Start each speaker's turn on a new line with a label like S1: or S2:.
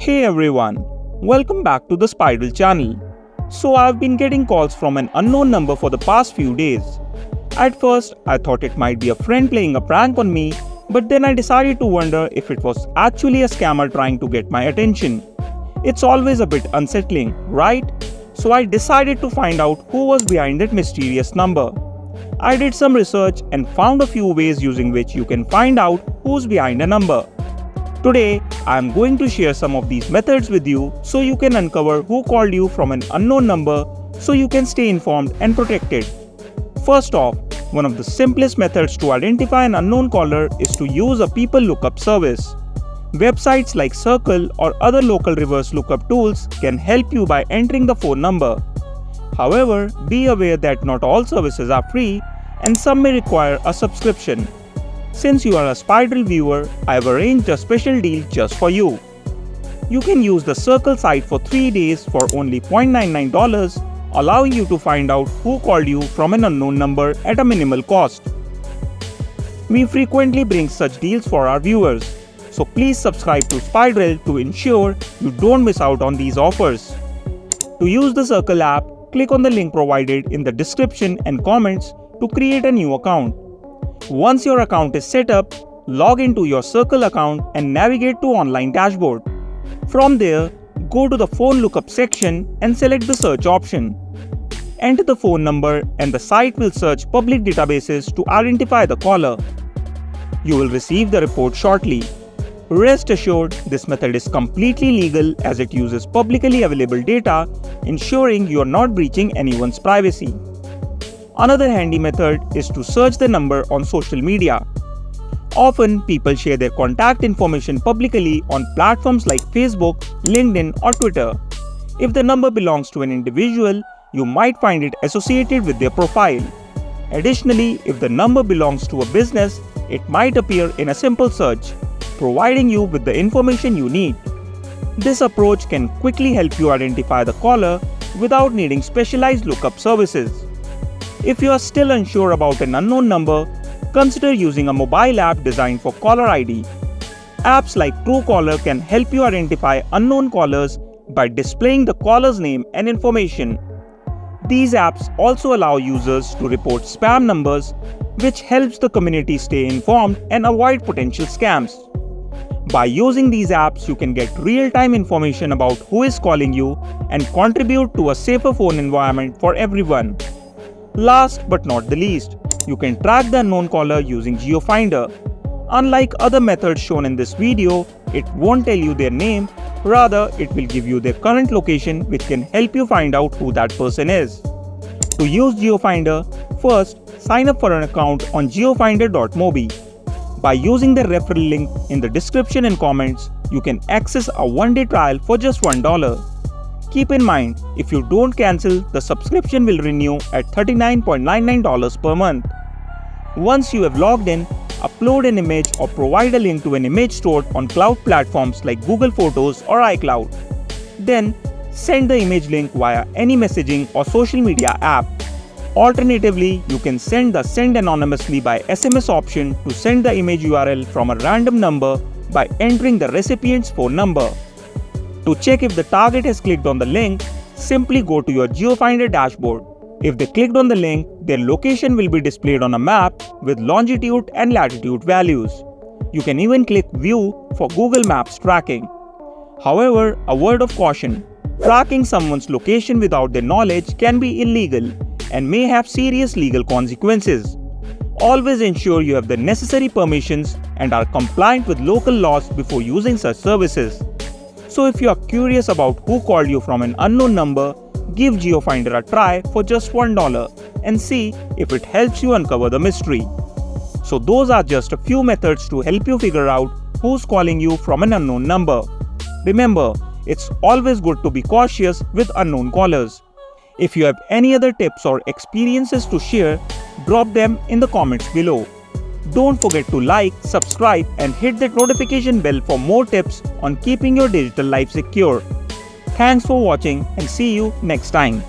S1: Hey everyone, welcome back to the Spiral channel. So I've been getting calls from an unknown number for the past few days. At first, I thought it might be a friend playing a prank on me, but then I decided to wonder if it was actually a scammer trying to get my attention. It's always a bit unsettling, right? So I decided to find out who was behind that mysterious number. I did some research and found a few ways using which you can find out who's behind a number. Today, I am going to share some of these methods with you so you can uncover who called you from an unknown number so you can stay informed and protected. First off, one of the simplest methods to identify an unknown caller is to use a people lookup service. Websites like Circle or other local reverse lookup tools can help you by entering the phone number. However, be aware that not all services are free and some may require a subscription. Since you are a Spiral viewer, I have arranged a special deal just for you. You can use the Circle site for 3 days for only $0.99, allowing you to find out who called you from an unknown number at a minimal cost. We frequently bring such deals for our viewers, so please subscribe to Spiral to ensure you don't miss out on these offers. To use the Circle app, click on the link provided in the description and comments to create a new account. Once your account is set up, log into your Circle account and navigate to Online Dashboard. From there, go to the phone lookup section and select the search option. Enter the phone number and the site will search public databases to identify the caller. You will receive the report shortly. Rest assured, this method is completely legal as it uses publicly available data, ensuring you are not breaching anyone's privacy. Another handy method is to search the number on social media. Often, people share their contact information publicly on platforms like Facebook, LinkedIn, or Twitter. If the number belongs to an individual, you might find it associated with their profile. Additionally, if the number belongs to a business, it might appear in a simple search, providing you with the information you need. This approach can quickly help you identify the caller without needing specialized lookup services. If you are still unsure about an unknown number, consider using a mobile app designed for caller ID. Apps like Truecaller can help you identify unknown callers by displaying the caller's name and information. These apps also allow users to report spam numbers, which helps the community stay informed and avoid potential scams. By using these apps, you can get real-time information about who is calling you and contribute to a safer phone environment for everyone. Last but not the least, you can track the unknown caller using GeoFinder. Unlike other methods shown in this video, it won't tell you their name, rather it will give you their current location, which can help you find out who that person is. To use GeoFinder, first sign up for an account on geofinder.mobi. By using the referral link in the description and comments, you can access a 1-day trial for just $1. Keep in mind, if you don't cancel, the subscription will renew at $39.99 per month. Once you have logged in, upload an image or provide a link to an image stored on cloud platforms like Google Photos or iCloud. Then, send the image link via any messaging or social media app. Alternatively, you can send the Send Anonymously by SMS option to send the image URL from a random number by entering the recipient's phone number. To check if the target has clicked on the link, simply go to your GeoFinder dashboard. If they clicked on the link, their location will be displayed on a map with longitude and latitude values. You can even click View for Google Maps tracking. However, a word of caution: tracking someone's location without their knowledge can be illegal and may have serious legal consequences. Always ensure you have the necessary permissions and are compliant with local laws before using such services. So if you are curious about who called you from an unknown number, give GeoFinder a try for just $1 and see if it helps you uncover the mystery. So those are just a few methods to help you figure out who's calling you from an unknown number. Remember, it's always good to be cautious with unknown callers. If you have any other tips or experiences to share, drop them in the comments below. Don't forget to like, subscribe and hit that notification bell for more tips on keeping your digital life secure. Thanks for watching and see you next time.